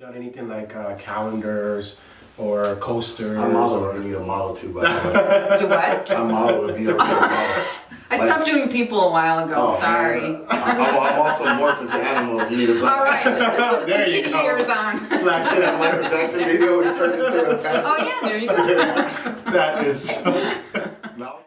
done anything like calendars or coasters? I model if you need a model too, by the way. You what? I model if you ever need a model. I stopped doing people a while ago. Oh, Sorry. man. I'm also morphing to animals. You need a All right. Just put There some you kitty go. ears on. Like shit, that Michael Jackson video when he turned into a panther. Oh yeah, there you go. That is so No.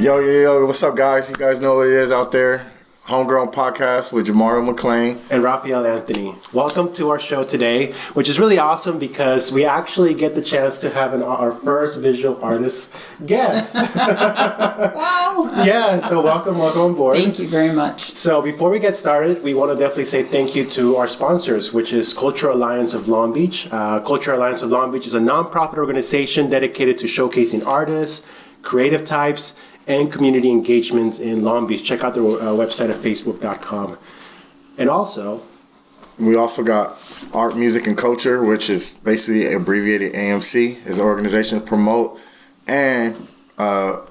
Yo, what's up, guys? You guys know what it is out there. Homegrown-Podcast with Jamaro McLean. and Raphael Anthony. Welcome to our show today, which is really awesome because we actually get the chance to have our first visual artist guest. Wow. Yeah, so welcome on board. Thank you very much. So before we get started, we want to definitely say thank you to our sponsors, which is Cultural Alliance of Long Beach. Cultural Alliance of Long Beach is a nonprofit organization dedicated to showcasing artists, creative types, and community engagements in Long Beach. Check out their website at facebook.com. And also, We also got Art, Music, and Culture, which is basically abbreviated AMC. It's an organization to promote and curate.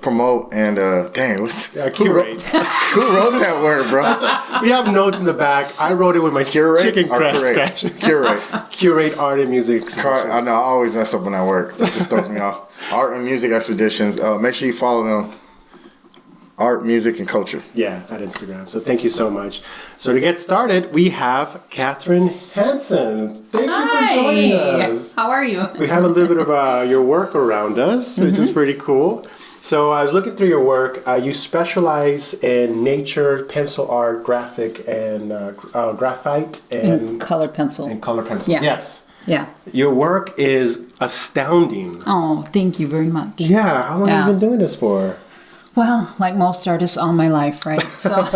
Who wrote that word, bro? We have notes in the back. I wrote it with my Curate chicken or crest curate? scratches. Curate. Curate art and music. I know, I always mess up when I work. That just throws me off. Art and Music Expeditions. Make sure you follow them. Art, Music, and Culture. Yeah, at Instagram. So thank you so much. So to get started, we have Kathryn Hansen. Thank you for joining us. How are you? We have a little bit of your work around us, which is pretty cool. So I was looking through your work. You specialize in nature, pencil art, graphic, and graphite, and Color pencil. color pencils. Yeah. Yes. Yeah. Your work is astounding. Oh, thank you very much. Yeah. How long have you been doing this for? Well, like most artists, all my life, right? So,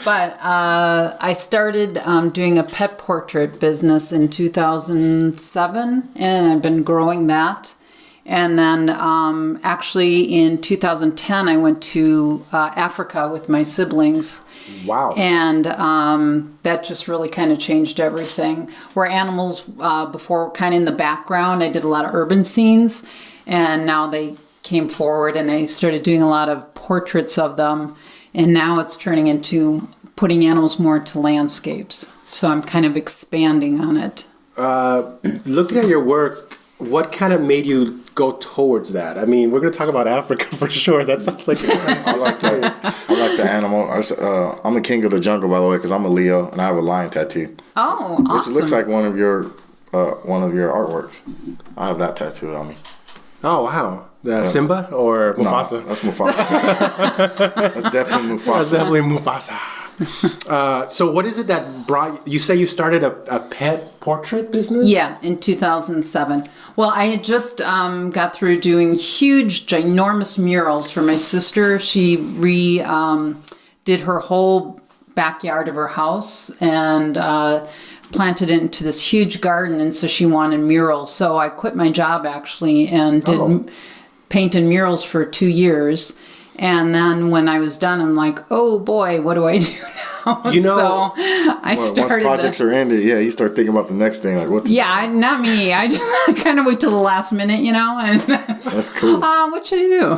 but I started doing a pet portrait business in 2007, and I've been growing that. And then actually in 2010, I went to Africa with my siblings. Wow. And that just really kind of changed everything. Where animals before were kind of in the background, I did a lot of urban scenes, and now they came forward and I started doing a lot of portraits of them, and now it's turning into putting animals more into landscapes. So I'm kind of expanding on it. Looking at your work, what kind of made you go towards that? I mean, we're going to talk about Africa for sure. That sounds like I like the animal. I'm the king of the jungle, by the way, because I'm a Leo and I have a lion tattoo. Oh, awesome. Which looks like one of your artworks. I have that tattooed on me. Oh, wow. Simba or Mufasa? No, that's Mufasa. That's definitely Mufasa. That's definitely Mufasa. So what is it that brought you? Say you started a pet portrait business? Yeah, in 2007. Well, I had just got through doing huge, ginormous murals for my sister. She did her whole backyard of her house and planted it into this huge garden, and so she wanted murals. So I quit my job actually and did painted murals for 2 years. And then when I was done, I'm like, oh boy, what do I do now? You know, so I started. Once projects are ended, you start thinking about the next thing. Like, what? Not me. I just kind of wait till the last minute, and That's cool. what should I do?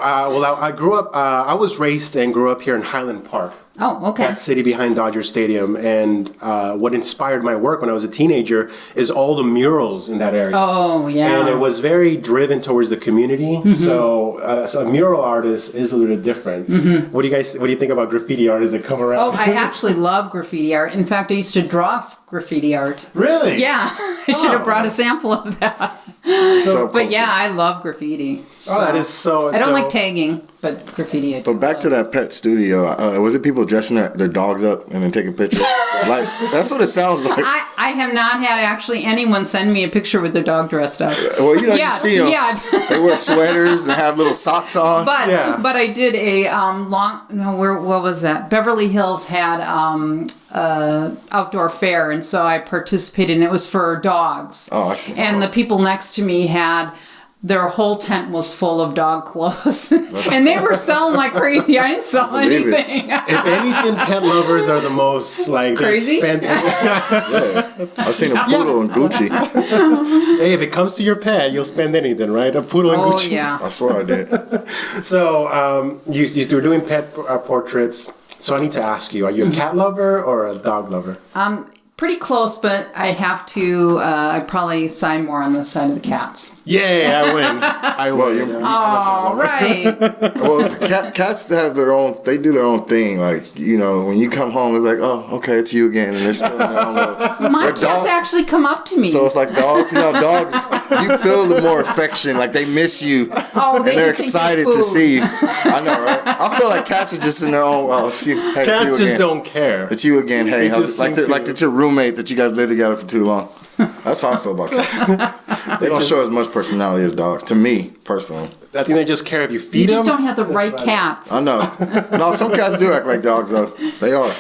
I grew up. I was raised and grew up here in Highland Park. Oh, okay. That city behind Dodger Stadium. And what inspired my work when I was a teenager is all the murals in that area. Oh, yeah. And it was very driven towards the community. Mm-hmm. So a mural artist is a little bit different. Mm-hmm. What do you think about graffiti artists that come around? Oh, I actually love graffiti art. In fact, I used to draw graffiti art. Really? Yeah. I should have brought a sample of that. But yeah, I love graffiti. So. That is so... I don't like tagging, but graffiti I do. But back to that pet studio, was it people dressing their dogs up and then taking pictures? Like, that's what it sounds like. I have not had actually anyone send me a picture with their dog dressed up. Well, you see them. Yeah. They wear sweaters and have little socks on. But I did a what was that? Beverly Hills had outdoor fair, and so I participated, and it was for dogs. Oh, I see. And the people next to me had their whole tent was full of dog clothes. And they were selling like crazy. I didn't sell Believe it. anything. If anything, pet lovers are the most like Crazy? I've seen a poodle in Gucci. Hey, if it comes to your pet, you'll spend anything, right? A poodle and Oh, Gucci. yeah. I swear I did. So you were doing pet portraits. So I need to ask you: are you a cat lover or a dog lover? Pretty close, but I have to, I'd probably side more on the side of the cats. Yeah, I win. I win. Well, you're- Oh, right. Well, cats have their own. They do their own thing. Like, you know, when you come home, they're like, "Oh, okay, it's you again," and they're still in their own mode. My Where cats dogs- actually come up to me. So it's like dogs. You know, dogs. You feel the more affection. Like they miss you, Oh, they and they're just think you're excited to food. see you. I know, right? I feel like cats are just in their own. Oh, it's you. Hey, it's you Cats just again. don't care. It's you again. Hey, They how's just it? Like, seem to- like it's your roommate that you guys lived together for too long. That's how I feel about cats. They don't show as much personality as dogs. To me, personally. I think they just care if you You feed them. just don't have the right cats. I know. No, some cats do act like dogs, though. They are.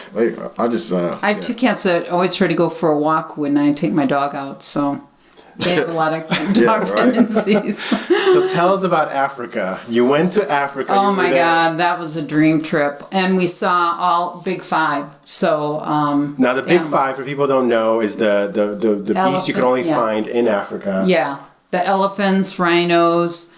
I just. I have two cats that always try to go for a walk when I take my dog out, so they have a lot of dog right. tendencies. So tell us about Africa. You went to Africa. Oh you were my there. God, that was a dream trip, and we saw all Big Five. So Now the Big animal- Five, for people who don't know, is the beast you can Elephant, only yeah. find in Africa. Yeah, the elephants, rhinos,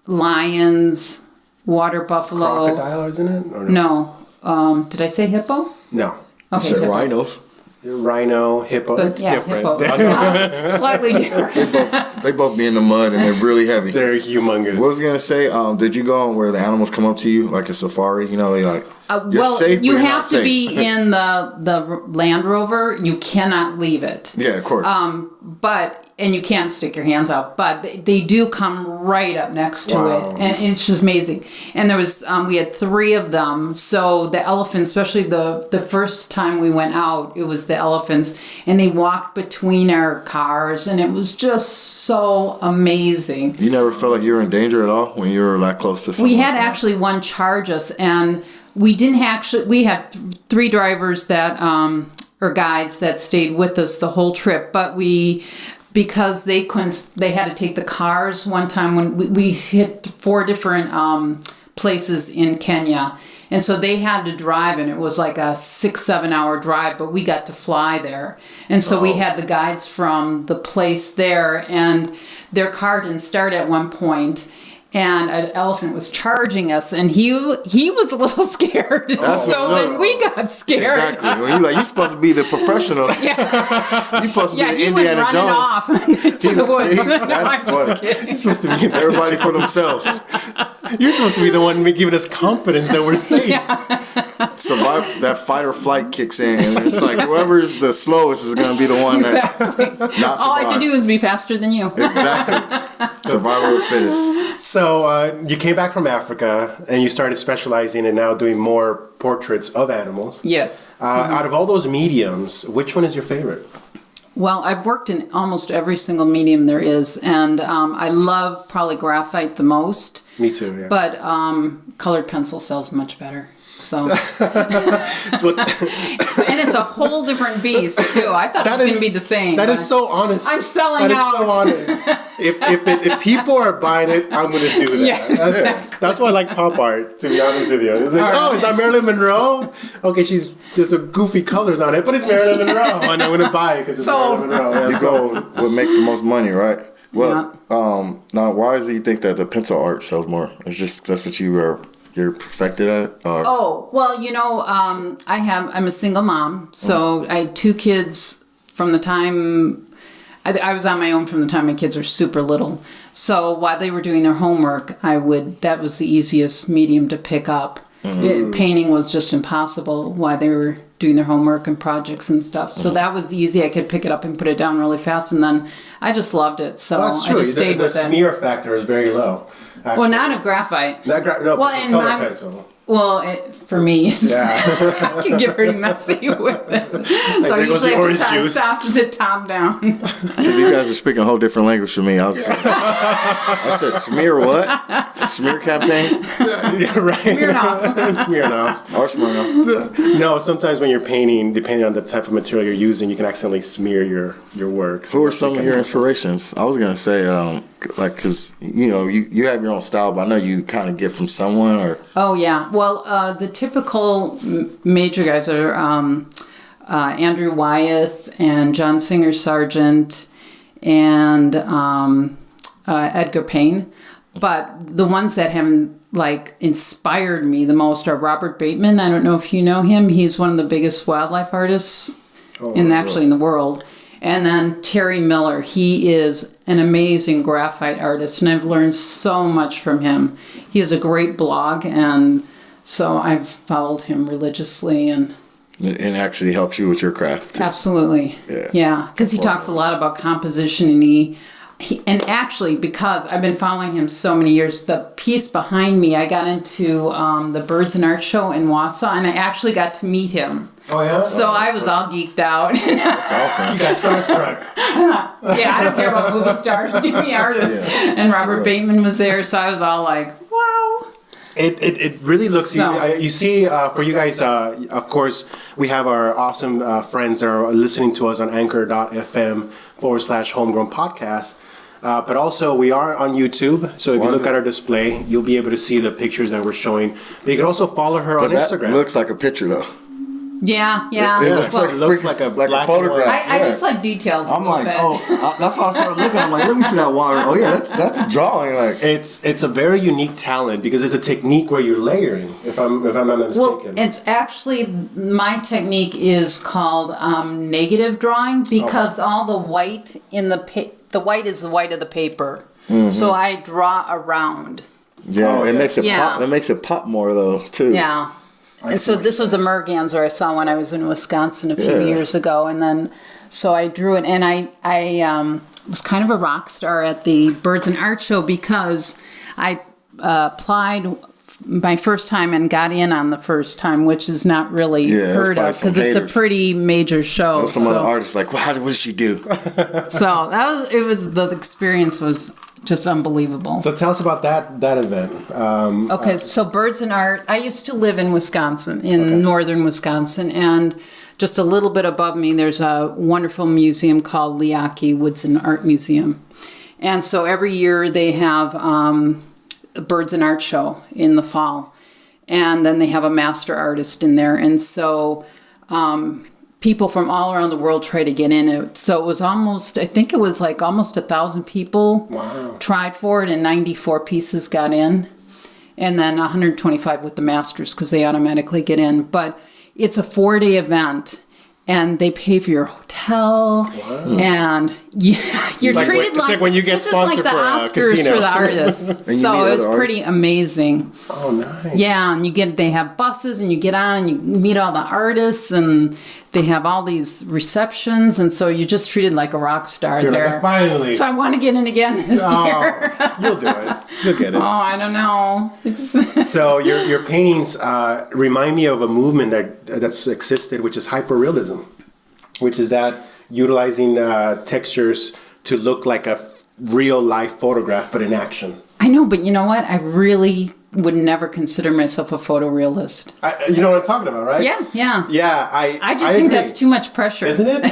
lions, water buffalo. Crocodile, isn't it? Or no. No, did I say hippo? No. I Okay, said hippo. rhinos. Rhino, hippo. But It's yeah, different. hippo. Slightly different. They both be in the mud and they're really heavy. They're humongous. What was I gonna say? Did you go on where the animals come up to you like a safari? You know, they like you're Well, safe, but you you're have not to safe. be in the Land Rover. You cannot leave it. Yeah, of course. And you can't stick your hands out, but they do come right up next to Wow. it, and it's just amazing. And there was we had 3 of them. So the elephants, especially the first time we went out, it was the elephants, and they walked between our cars, and it was just so amazing. You never felt like you were in danger at all when you were that close to something? We had actually one charge us, and we didn't actually. We had 3 drivers that or guides that stayed with us the whole trip, but because they couldn't, they had to take the cars one time when we hit 4 different places in Kenya. And so they had to drive, and it was like a 6-7 hour drive, but we got to fly there. And so we had the guides from the place there, and their car didn't start at one point, and an elephant was charging us, and he was a little scared. That's So what- then we got scared. Exactly. When you're like, you're supposed to be the professional. Yeah, You're supposed to yeah, be the he went Indiana running Jones. off to the woods. No, That's I'm just funny. kidding. You're supposed to be Everybody for themselves. You're supposed to be the one giving us confidence that we're safe. Survive, that fight or flight kicks in, and it's like whoever's the slowest is going to be the one that Exactly. not All I have to survive. do is be faster than you. Exactly. Survival of the fittest. So you came back from Africa and you started specializing and now doing more portraits of animals. Yes. Out of all those mediums, which one is your favorite? Well, I've worked in almost every single medium there is, and I love probably graphite the most. Me too, yeah. But colored pencil sells much better. So, It's what- and it's a whole different beast too. I thought it was going to be the same. That but- is so honest. I'm selling That is out. so honest. If people are buying it, I'm going to do that. Yeah, That's why I like pop art, to be honest with you. It's like, All right. oh, is that Marilyn Monroe? Okay, there's some goofy colors on it, but it's Marilyn Monroe. And I'm going to buy it because it's Sold. Marilyn Monroe. Yeah, You sold. go what makes the most money, right? Well, now why is it you think that the pencil art sells more? It's just that's what you're perfected at. Oh, well, I'm a single mom, so I had 2 kids from the time I was on my own from the time my kids were super little. So while they were doing their homework, that was the easiest medium to pick up. Painting was just impossible while they were doing their homework and projects and stuff. So that was easy. I could pick it up and put it down really fast, and then I just loved it. So Well, that's I true. just stayed The with it. smear factor is very low. Well, not a graphite. No, Well, but and color my- pencil. For me, Yeah. I can get pretty messy with it. So I there goes usually the have orange to juice. stop the top down. So you guys are speaking a whole different language from me. I said smear what? Smear campaign? Yeah, right. Smirnoff. Smirnoff. Or Smirnoff? No, sometimes when you're painting, depending on the type of material you're using, you can accidentally smear your work. Who are some of your inspirations? I was gonna say, because you have your own style, but I know you kind of get from someone or. Oh yeah. Well, the typical major guys are Andrew Wyeth and John Singer Sargent and Edgar Payne. But the ones that have inspired me the most are Robert Bateman. I don't know if you know him. He's one of the biggest wildlife artists in the world. And then Terry Miller. He is an amazing graphite artist, and I've learned so much from him. He has a great blog, and so I've followed him religiously and actually helps you with your craft too. Absolutely. Yeah, because he talks a lot about composition, and and actually, because I've been following him so many years, the piece behind me, I got into the Birds and Art Show in Wausau, and I actually got to meet him. Oh, yeah? So I was all geeked out. That's awesome. You got starstruck. Yeah, I don't care about movie stars. Give me artists. Yeah. And Robert Bateman was there, so I was all like, wow. It really looks, you see, for you guys, of course, we have our awesome friends that are listening to us on anchor.fm/Homegrown-Podcast. But also, we are on YouTube, so if you look at our display, you'll be able to see the pictures that we're showing. But you can also follow her on Instagram. Looks like a picture, though. Yeah. It looks like a photograph. I just like details. I'm like, that's how I started looking. I'm like, let me see that water. Oh yeah, that's a drawing. Like it's a very unique talent because it's a technique where you're layering. If I'm not mistaken. Well, it's actually my technique is called negative drawing because all the white in the white is the white of the paper. Mm-hmm. So I draw around. Yeah, it makes it pop. It makes it pop more though too. Yeah. And so this was a merganser I saw when I was in Wisconsin a few years ago, and then so I drew it, and I was kind of a rock star at the Birds and Art Show because I applied my first time and got in on the first time, which is not really heard of because it's a pretty major show. Some other artists like, well, what did she do? So the experience was just unbelievable. So tell us about that event. Okay, so Birds and Art. I used to live in Wisconsin, in northern Wisconsin, and just a little bit above me, there's a wonderful museum called Leakey Woods and Art Museum. And so every year they have a Birds and Art show in the fall. And then they have a master artist in there. And so people from all around the world try to get in it. So it was almost 1,000 people tried for it, and 94 pieces got in. And then 125 with the masters because they automatically get in. But it's a 4-day event, and they pay for your hotel, and you're treated like when you get sponsored the for Oscars a casino. for the artists. So it was pretty amazing. Oh, nice. Yeah, and they have buses, and you get on and you meet all the artists, and they have all these receptions, and so you're just treated like a rock star there. Like, finally. So I want to get in again this year. You'll do it. You'll get it. Oh, I don't know. So your paintings remind me of a movement that's existed, which is hyperrealism, which is that utilizing textures to look like a real life photograph, but in action. I know, but you know what? I really would never consider myself a photorealist. You know what I'm talking about, right? Yeah. Yeah, I just think that's too much pressure, isn't it?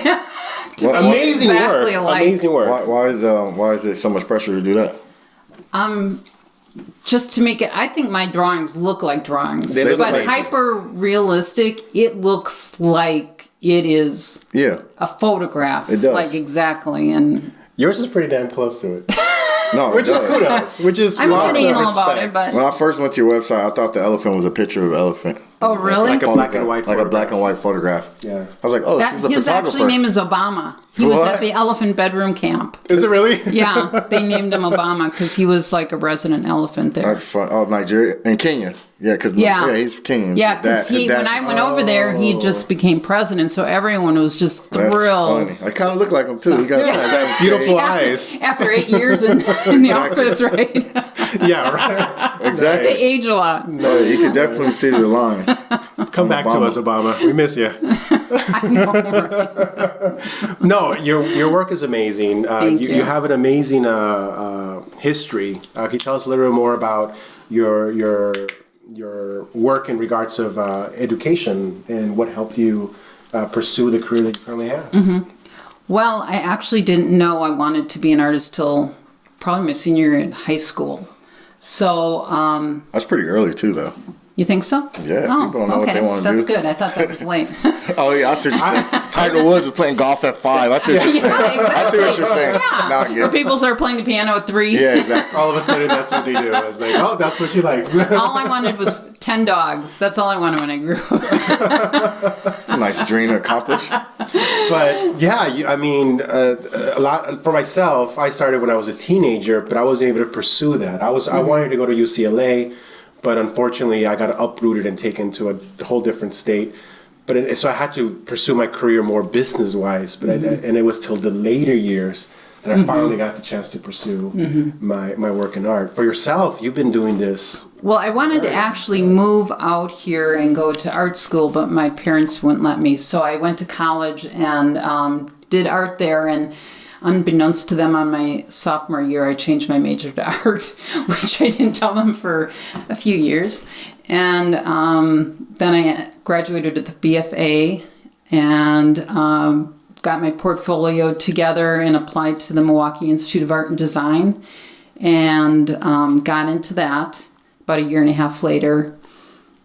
Amazing work. Amazing work. Why is it so much pressure to do that? Just to make it, I think my drawings look like drawings, They look but like- hyper realistic. It looks like it is a photograph. It does. Like exactly, and Yours is pretty damn close to it. No, Which is kudos. Which is I'm lots pretty of anal about respect. it, but when I first went to your website, I thought the elephant was a picture of an elephant. oh really? Like a black and white like a photograph. black and white photograph. Yeah. I was like, oh, she's a his photographer. actually name is Obama. He was What? at the Elephant Bedroom Camp. Is it really? Yeah, they named him Obama because he was like a resident elephant there. That's fun. Oh, Nigeria and Kenya. Yeah, because he's Kenyan. Yeah, because when I went over there, he just became president, so everyone was just thrilled. That's funny. I kind of look like him too. He got Beautiful eyes. After 8 years in the office, right? Yeah, right. Exactly. They age a lot. No, you can definitely see the lines. Come back to us, Obama. We miss you. I know. Right? No, your work is amazing. Thank you. You have an amazing history. Can you tell us a little bit more about your work in regards of education and what helped you pursue the career that you currently have? Mm-hmm. Well, I actually didn't know I wanted to be an artist till probably my senior year in high school. So, That's pretty early too, though. you think so? Yeah, people don't know what they want to do. That's good. I thought that was late. Oh yeah, I see what you're saying. Tiger Woods was playing golf at 5. I see what you're saying. exactly. I see what you're saying. Yeah. Now I get Or it. people start playing the piano at 3. Yeah, exactly. All of a sudden, that's what they do. It's like, oh, that's what she likes. All I wanted was 10 dogs. That's all I wanted when I grew up. It's a nice dream to accomplish. But yeah, I mean, a lot for myself. I started when I was a teenager, but I wasn't able to pursue that. I wanted to go to UCLA, but unfortunately, I got uprooted and taken to a whole different state. But so I had to pursue my career more business wise. But and it was till the later years that I finally got the chance to pursue my work in art. For yourself, you've been doing this. Well, I wanted to actually move out here and go to art school, but my parents wouldn't let me. So I went to college and did art there. And unbeknownst to them, on my sophomore year, I changed my major to art, which I didn't tell them for a few years. And then I graduated with the BFA and got my portfolio together and applied to the Milwaukee Institute of Art and Design and got into that about a year and a half later.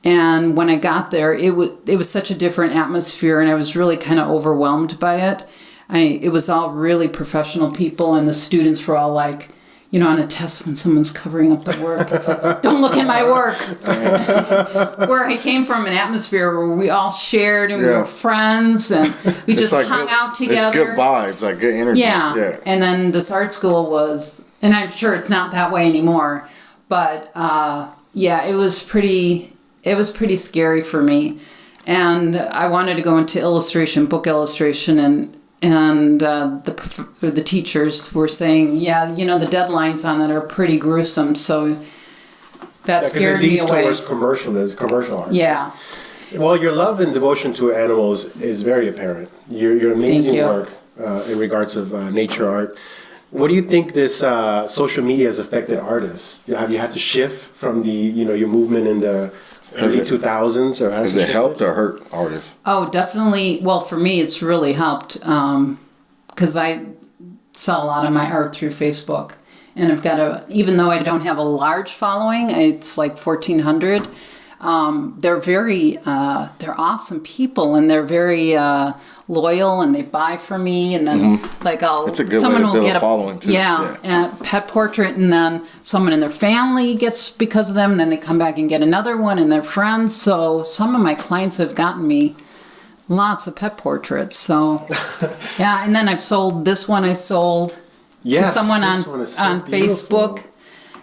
And when I got there, it was such a different atmosphere, and I was really kind of overwhelmed by it. It was all really professional people, and the students were all like, you know, on a test when someone's covering up the work, it's like, don't look at my work. Where I came from, an atmosphere where we all shared and we were friends and we just like hung out together. It's good vibes, like good energy. Yeah. And then this art school was, and I'm sure it's not that way anymore, but it was pretty scary for me. And I wanted to go into illustration, book illustration, and the teachers were saying, yeah, you know, the deadlines on that are pretty gruesome, so that scared me away. Because it leads towards commercial art. Yeah. Well, your love and devotion to animals is very apparent. Your amazing work in regards of nature art. What do you think this social media has affected artists? Have you had to shift from your movement in the early 2000s, or has it helped or hurt artists? Oh, definitely. Well, for me, it's really helped because I sell a lot of my art through Facebook, and I've got even though I don't have a large following, it's like 1,400. They're they're awesome people, and they're very loyal, and they buy from me, and then it's a good way to build a following too. A pet portrait, and then someone in their family gets because of them, and then they come back and get another one, and their friends. So some of my clients have gotten me lots of pet portraits. So yeah, and then I've sold this one. I sold to someone on Facebook.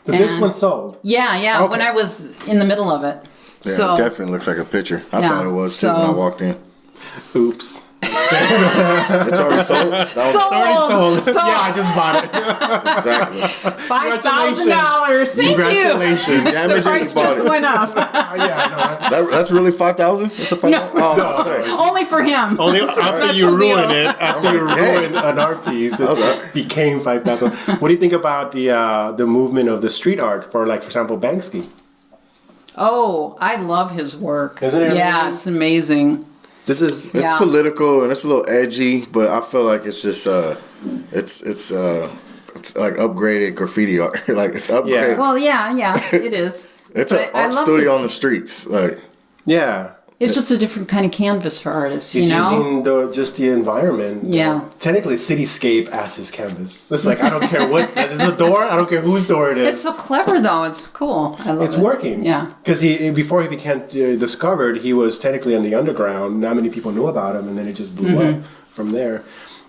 But this one sold. Yeah. Okay. When I was in the middle of it. Yeah, So it definitely looks like a picture. I thought it was too when I walked in. Oops. It's already sold. sold. Yeah, I just bought it. Exactly. $5,000. Thank you. Congratulations. You damaged The it, price you bought just it. went up. Yeah, I know. That's really $5,000? That's a $5,000? No. Oh, sorry. Only for him. Only after you Special deal. ruin it, after you ruin an art piece, it became 5,000. What do you think about the movement of the street art for example, Banksy? Oh, I love his work. Isn't it Yeah, amazing? it's amazing. It's Yeah. political and it's a little edgy, but I feel like it's just it's like upgraded graffiti art. Like it's upgraded. Yeah. Well, yeah, it is. It's But an I art love studio this- on the streets. Like Yeah. It's just a different kind of canvas for artists, He's you know? using just the environment. Yeah. Technically, cityscape as his canvas. It's like, I don't care what. It's a door. I don't care whose door it It's is. so clever, though. It's cool. I love it. It's working. Yeah. Because before he became discovered, he was technically in the underground. Not many people knew about him, and then it just blew up from there.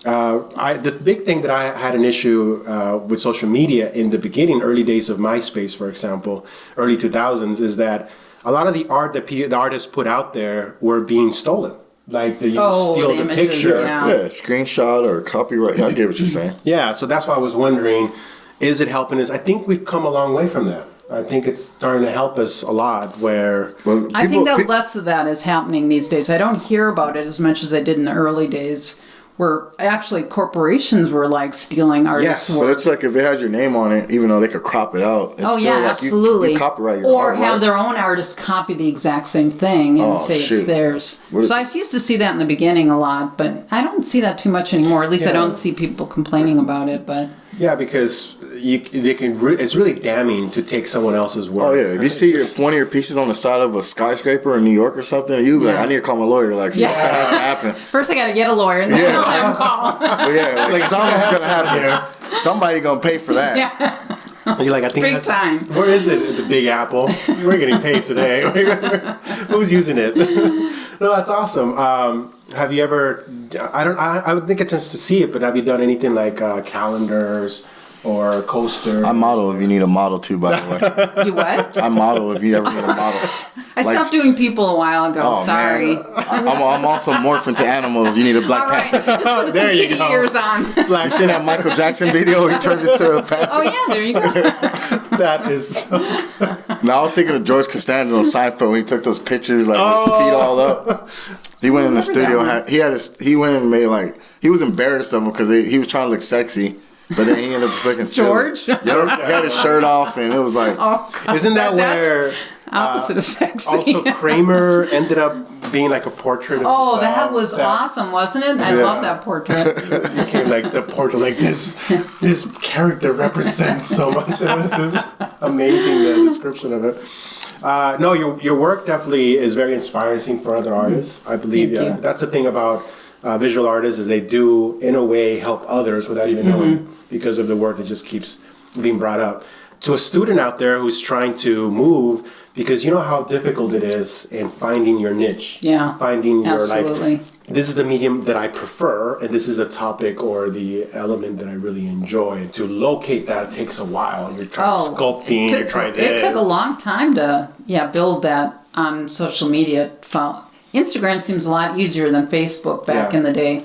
The big thing that I had an issue with social media in the beginning, early days of MySpace, for example, early 2000s, is that a lot of the art that the artists put out there were being stolen. Like they steal the the images, picture. yeah. screenshot or copyright. I get what you're saying. Yeah, so that's why I was wondering, is it helping us? I think we've come a long way from that. I think it's starting to help us a lot where... Well, I think that less of that is happening these days. I don't hear about it as much as I did in the early days, where actually corporations were like stealing artists' So work. it's like if it has your name on it, even though they could crop it out, it's Oh still yeah, like absolutely. You copyright your or artwork. have their own artists copy the exact same thing and say it's theirs. So I used to see that in the beginning a lot, but I don't see that too much anymore. At least I don't see people complaining about it. But yeah, because it's really damning to take someone else's work. Oh yeah, if you see one of your pieces on the side of a skyscraper in New York or something, you be like, I need to call my lawyer. Like, something has to happen. First, I got to get a lawyer, and then I'll have him call. But yeah, like something's gonna happen here. Somebody gonna pay for that. Yeah. You're like, I think Big time. Where is it? The Big Apple. We're getting paid today. Who's using it? No, that's awesome. Have you ever? I would think it's chance to see it, but have you done anything like calendars or coaster? I model if you need a model too, by the way. You what? I model if you ever need a model. I stopped doing people a while ago. Sorry. Man. I'm also morphing to animals. You need a black All right, panther. just put some kitty ears on. You seen that Michael Jackson video? He turned into a panther. Oh yeah, there you go. That is. Now I was thinking of George Costanza on Seinfeld when he took those pictures, like with his feet all up. He went in the studio. He went and made he was embarrassed of him because he was trying to look sexy. But then he ended up just looking George? silly. Yep. He had his shirt off, and it was like... Oh, God. Isn't that where... opposite of sexy. Also, Kramer ended up being like a portrait of himself. That was awesome, wasn't it? I love that portrait. It became like the portrait, like this character represents so much. And this is amazing, the description of it. No, your work definitely is very inspiring for other artists. I believe, Thank you. That's the thing about visual artists is they do, in a way, help others without even knowing because of the work that just keeps being brought up. To a student out there who's trying to move, because you know how difficult it is in finding your niche. Yeah, finding your absolutely. this is the medium that I prefer, and this is the topic or the element that I really enjoy. And to locate that takes a while. You're trying sculpting, you're trying this. It took a long time to build that on social media. Instagram seems a lot easier than Facebook back in the day.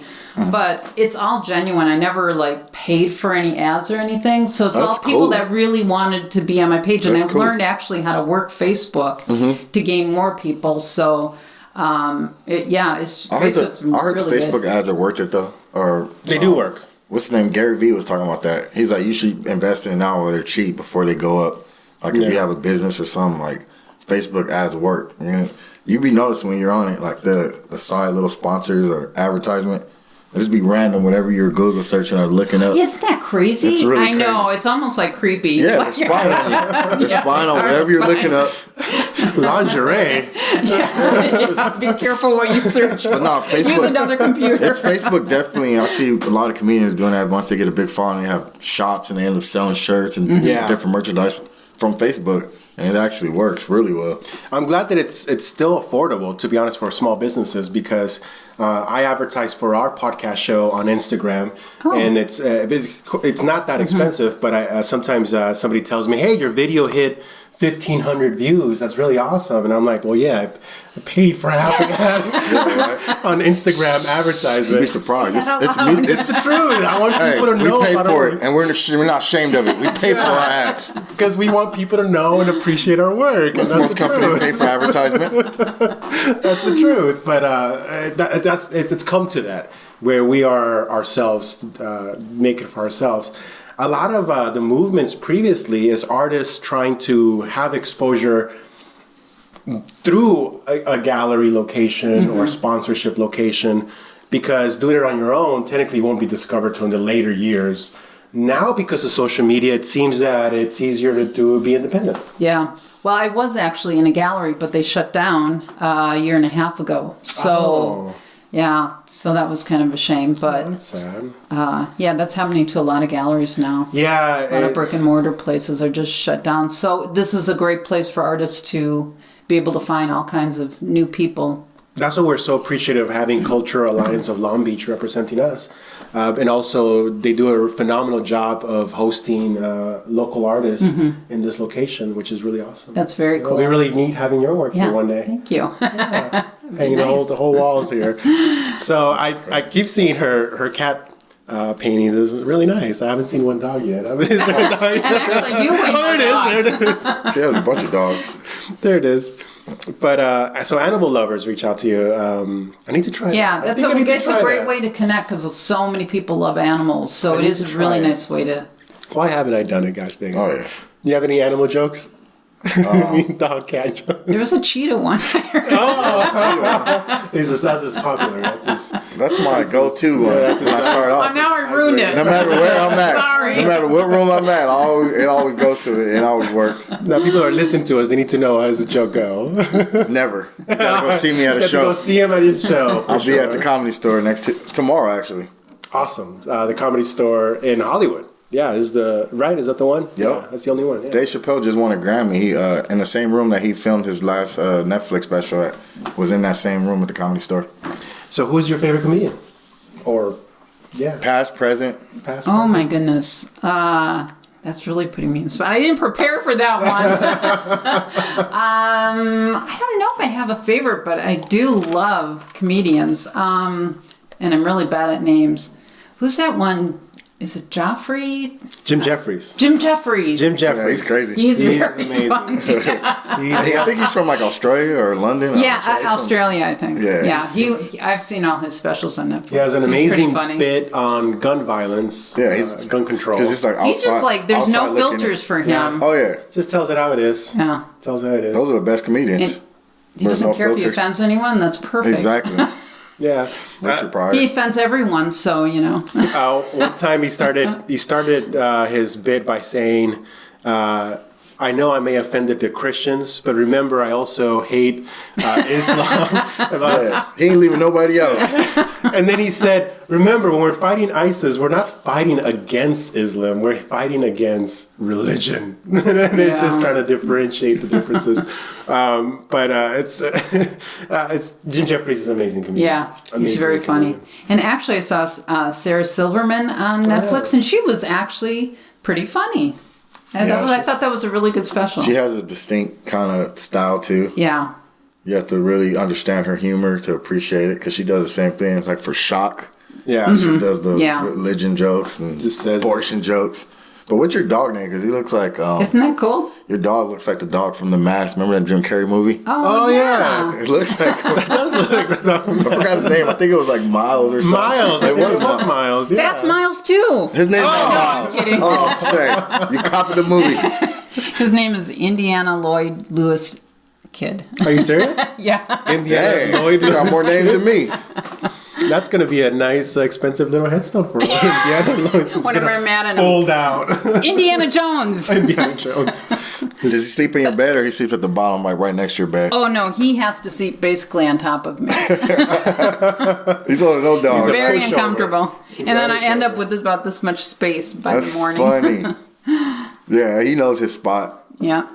But it's all genuine. I never paid for any ads or anything. So it's all people that really wanted to be on my page. And I've learned actually how to work Facebook to gain more people. So it's I heard really the Facebook good. ads are worth it though. Or They do work. What's his name? Gary Vee was talking about that. He's like, you should invest in it now where they're cheap before they go up. Like if you have a business or something, like Facebook ads work. You be noticing when you're on it, like the side little sponsors or advertisement. Just be random whenever you're Google searching or looking up. Isn't that crazy? It's really I know. It's almost like creepy. Yeah, they're spying on you. They're spying on whatever you're looking up. Lingerie. Just be careful what you search. But no, Facebook. Use another computer. It's Facebook definitely. I see a lot of comedians doing that. Once they get a big following, they have shops and they end up selling shirts and different merchandise from Facebook. And it actually works really well. I'm glad that it's still affordable, to be honest, for small businesses because I advertise for our podcast show on Instagram, and it's not that expensive. But sometimes somebody tells me, "Hey, your video hit 1,500 views. That's really awesome." And I'm like, "Well, yeah, I paid for half of that on Instagram advertisement." You'd be surprised. It's the truth. I want people to know. We pay for it, and we're not ashamed of it. We pay for our ads because we want people to know and appreciate our work. That's most companies pay for advertisement. That's the truth. But it's come to that where we are ourselves, make it for ourselves. A lot of the movements previously is artists trying to have exposure through a gallery location or sponsorship location, because doing it on your own technically won't be discovered till in the later years. Now, because of social media, it seems that it's easier to be independent. Yeah. Well, I was actually in a gallery, but they shut down a year and a half ago. So, so that was kind of a shame. But that's sad. That's happening to a lot of galleries now. Yeah. A lot of brick and mortar places are just shut down. So this is a great place for artists to be able to find all kinds of new people. That's why we're so appreciative of having Cultural Alliance of Long Beach representing us. And also, they do a phenomenal job of hosting local artists in this location, which is really awesome. That's very cool. We really need having your work here one day. Thank you. Hanging the whole walls here. So I keep seeing her cat paintings is really nice. I haven't seen one dog yet. Is there a dog? And actually, I do wait Oh, for there it dogs. is. There it is. She has a bunch of dogs. There it is. But so animal lovers reach out to you. I need to try. Yeah, that. I that's think I need to it's a try great that. way to connect because so many people love animals. So it need is to a try really it. nice way to. Why haven't I done it? Gosh dang it. Oh yeah. You have any animal jokes? Dog cat jokes. There was a cheetah one. That's as popular. That's my go-to when I start off. Now I ruined it. No matter where I'm at, Sorry. no matter what room I'm at, it always goes to it. It always works. Now people are listening to us. They need to know how does the joke go. Never. You gotta go see me at a You have to go show. see him at his show. I'll be at the Comedy Store tomorrow, actually. Awesome. The Comedy Store in Hollywood. Yeah, is that the one? Yep. Yeah, that's the only one. Yeah. Dave Chappelle just won a Grammy. He in the same room that he filmed his last Netflix special at was in that same room at the Comedy Store. So who's your favorite comedian? Or, yeah. Past, present. Past, Oh my goodness. That's really putting me in the spot. I didn't prepare for that one. I don't know if I have a favorite, but I do love comedians. And I'm really bad at names. Who's that one? Is it Joffrey? Jim Jeffries. Jim Jeffries. Jim Yeah, Jeffries. he's crazy. He's He is very amazing. funny. I think he's from like Australia or London. Yeah, Australia, I think. Yeah. I've seen all his specials on Netflix. He has an He's pretty amazing funny. bit on gun violence. Yeah, he's gun control. Because it's like outside. He's just like, there's no outside looking filters in. for him. Oh yeah, Just tells it how it is. Yeah. Tells it how it is. those are the best comedians. And he There's doesn't no care if he filters. offends anyone. That's perfect. Exactly. Yeah. Richard Pryor. He offends everyone, so you know. One time he started his bit by saying, I know I may have offended the Christians, but remember I also hate Islam. Yeah. He ain't leaving nobody out. And then he said, remember, when we're fighting ISIS, we're not fighting against Islam, we're fighting against religion. And it's just trying to differentiate the differences. But it's Jim Jeffries is an amazing comedian. Yeah, he's Amazing very funny. comedian. And actually, I saw Sarah Silverman on Netflix, and she was actually pretty funny. And Yeah, I thought that was a really good special. She has a distinct kind of style too. Yeah. You have to really understand her humor to appreciate it because she does the same thing. It's like for shock. Yeah. She does the Yeah. religion jokes and Just says- abortion jokes. But what's your dog name? Because he looks like Isn't that cool? your dog looks like the dog from The Mask. Remember that Jim Carrey movie? Oh, yeah. It looks like It does look like the dog. I forgot his name. I think it was like Miles or something. Miles. It was Miles. Miles. Yeah. That's Miles too. His name's not I'm Miles. kidding. Oh, sick. You copied the movie. His name is Indiana Lloyd Lewis Kid. Are you serious? Yeah. Indiana Dang. Lloyd You got more names than me. That's going to be a nice, expensive little headstone for Indiana Lloyd. Whenever I'm mad at him. Fold out. Indiana Jones. Indiana Jones. Does he sleep in your bed or he sleeps at the bottom, like right next to your bed? Oh no, he has to sleep basically on top of me. He's on no dog. a Very pushover. uncomfortable. And then I end up with about this much space by That's the morning. funny. Yeah, he knows his spot. Yeah.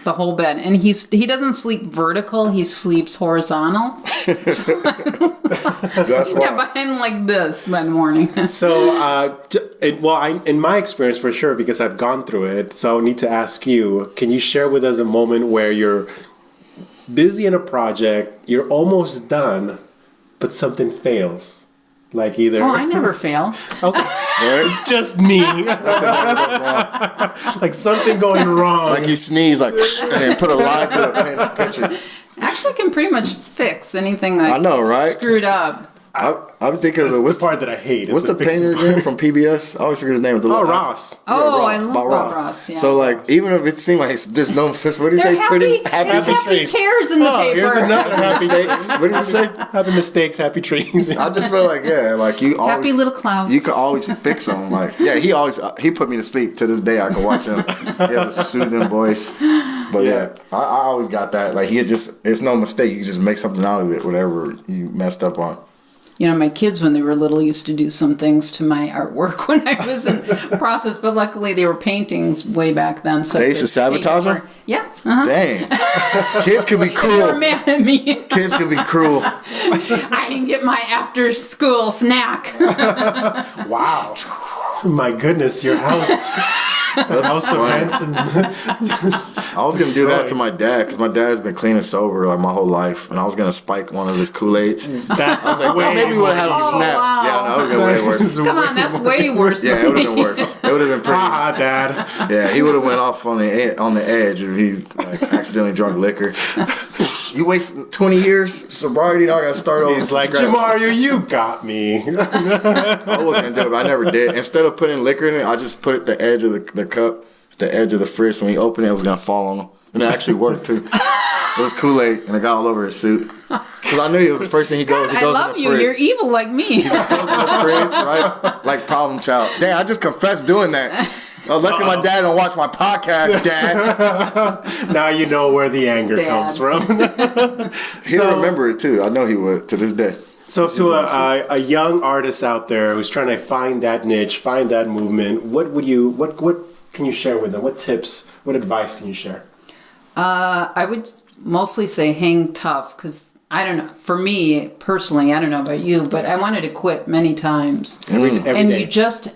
The whole bed. And he doesn't sleep vertical, he sleeps horizontal. That's why. Yeah, but I'm like this by the morning. So, in my experience for sure, because I've gone through it, so I need to ask you, can you share with us a moment where you're busy in a project, you're almost done, but something fails? Like either... Oh, I never fail. Okay. It's just me. Like something going wrong. Like you sneeze, like, and then put a line through a picture. Actually, I can pretty much fix anything that I know, right? screwed up. I'm thinking of What's the part that I hate? what's the painter again from PBS? I always forget his name. Oh, Ross. Oh, Ross, I love Bob Bob Ross. Ross. Yeah. So like, even if it seemed like there's no sense, what do you they're say? happy. Pretty It's happy happy trees. tears in the Oh, here's paper. another happy mistakes. What did you say? Happy mistakes, happy trees. I just feel like like you always Happy little clouds. You can always fix him. Like he put me to sleep. To this day, I can watch him. He has a soothing voice. But yeah, I always got that. Like it's no mistake. You can just make something out of it, whatever you messed up on. You know, my kids, when they were little, used to do some things to my artwork when I was in process, but luckily they were paintings way back then. So They used to sabotage them? Yeah. Uh-huh. Dang, kids can be They were cruel. mad at me. Kids can be cruel. I didn't get my after-school snack. Wow. My goodness, your house. House of Hansen. I was gonna do that to my dad because my dad's been clean and sober like my whole life, and I was gonna spike one of his Kool-Aids. That's I was like, well, maybe we'll have him snap. wow. Yeah, no, it would have been way worse. Come on, that's way worse. Yeah, it would have been worse. It would have been pretty. Ah, Dad. Yeah, he would have went off on the edge if he's like accidentally drunk liquor. You wasted 20 years sobriety. Now I gotta start over. He's from like, scratch. Jamario, you got me. I wasn't gonna do it, but I never did. Instead of putting liquor in it, I just put it at the edge of the cup, the edge of the fridge. When he opened it, it was gonna fall on him, and it actually worked too. It was Kool-Aid, and it got all over his suit. Because I knew it was the first thing he goes. He I goes love in the you. fridge. You're evil like me. He just goes in the fridge, right? Like problem child. Dad, I just confessed doing that. Lucky my dad don't watch my podcast, Dad. Now you know where the anger Dad. comes from. He'll remember it too. I know he would to this day. So to a young artist out there who's trying to find that niche, find that movement, what can you share with them? What tips, what advice can you share? I would mostly say hang tough because I don't know. For me personally, I don't know about you, but I wanted to quit many times. Every And day. you just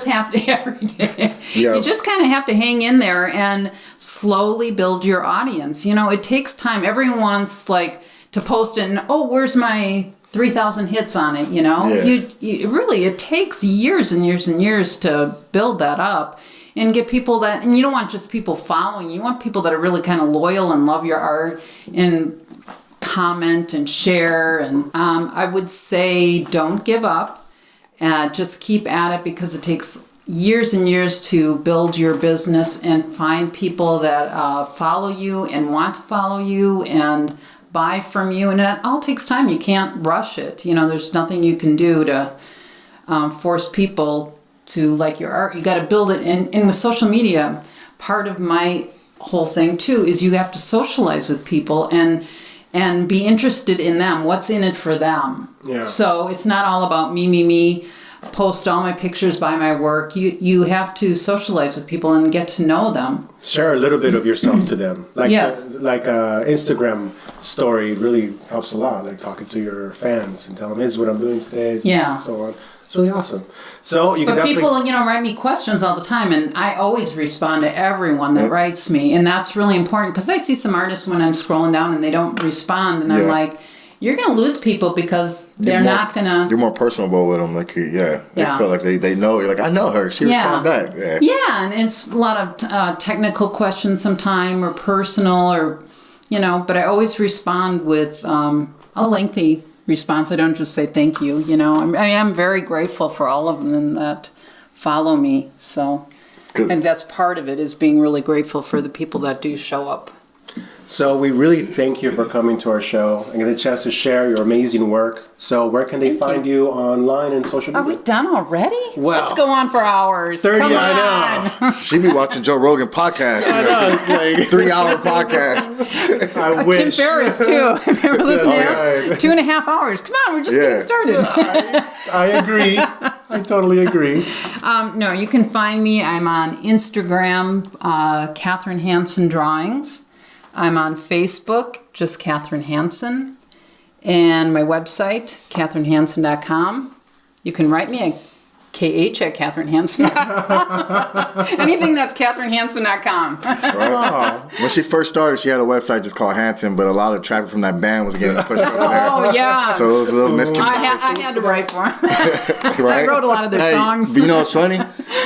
have to every day. Yeah. You just kind of have to hang in there and slowly build your audience. You know, it takes time. Everyone wants like to post it and where's my 3,000 hits on it? You know, Yeah. you really it takes years and years and years to build that up. And get people that, and you don't want just people following. You want people that are really kind of loyal and love your art and comment and share. And I would say don't give up. Just keep at it because it takes years and years to build your business and find people that follow you and want to follow you and buy from you. And it all takes time. You can't rush it. You know, there's nothing you can do to force people to like your art. You got to build it. And with social media, part of my whole thing too is you have to socialize with people and be interested in them. What's in it for them? Yeah. So it's not all about me, post all my pictures, buy my work. You have to socialize with people and get to know them. Share a little bit of yourself to them. Like Yes. Instagram story really helps a lot. Like talking to your fans and telling them, this is what I'm doing today. Yeah. And so on. It's really awesome. So you can But definitely... people, write me questions all the time, and I always respond to everyone that writes me, and that's really important because I see some artists when I'm scrolling down and they don't respond, and I'm Yeah. like, you're going to lose people because they're not going to... You're more personable with them. Like, they Yeah. feel like they know. You're like, I know her. She respond back. Yeah. Yeah, and it's a lot of technical questions sometime or personal or, but I always respond with a lengthy response. I don't just say thank you, I'm very grateful for all of them that follow me. So, and that's part of it is being really grateful for the people that do show up. So we really thank you for coming to our show and getting a chance to share your amazing work. So where can they find you online and social Are media? we done already? Well, Let's go on for hours. 30, Come I on. know. She be watching Joe Rogan podcast. I know, it's like... 3-hour podcast. I Tim wish. Ferriss too. If you ever listen That's to right. 2.5 hours. Come on, we're just getting started. I agree. I totally agree. No, you can find me. I'm on Instagram, Kathryn Hansen Drawings. I'm on Facebook, just Kathryn Hansen. And my website, KathrynHansen.com. You can write me at KH@KathrynHansen. Anything that's KathrynHansen.com. Right? When she first started, she had a website just called Hansen, but a lot of traffic from that band was getting pushed over there. Oh, yeah. So it was a little miscommunication. I had to write for them. Right? I wrote a lot of their songs. But you know what's funny?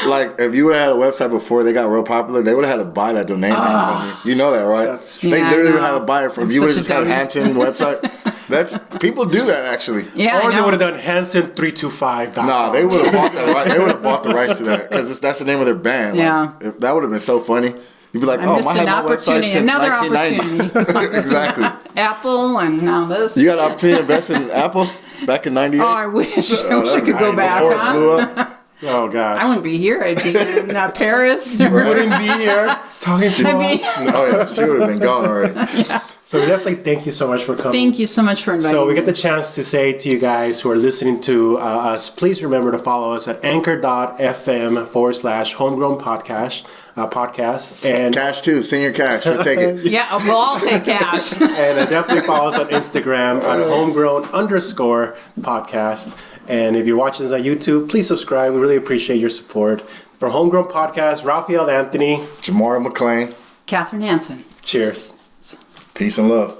Like, if you would have had a website before they got real popular, they would have had to buy that domain name from you. You know that, right? That's- They Yeah, I literally would know. have to buy it from I'm you. Would have such just a had dummy. Hansen website. That's people do that actually. Yeah, Or I they know. would have done Hansen325.com. Nah, they would have bought that. Right? They would have bought the rights to that because that's the name of their band. Like, Yeah. that would have been so funny. You'd be like, I oh, missed I an had no website opportunity, since another 1990. opportunity. Exactly. Apple and now this. You got an opportunity to invest in Apple back in '98. Oh, I wish. I wish I could go back. Before it Huh? blew up. Oh, God. I wouldn't be here. I'd be in Paris. You wouldn't be here talking to I'd be- us. Oh yeah, she would have been gone already. So we definitely thank you so much for coming. Thank you so much for inviting So we me. get the chance to say to you guys who are listening to us, please remember to follow us at anchor.fm/homegrown-podcast. And Cash too. Senior cash. We'll take it. Yeah, we'll all take cash. And definitely follow us on Instagram on homegrown_podcast. And if you're watching this on YouTube, please subscribe. We really appreciate your support. From Homegrown Podcast, Raphael Anthony. Jamar McClain. Kathryn Hansen. Cheers. Peace and love.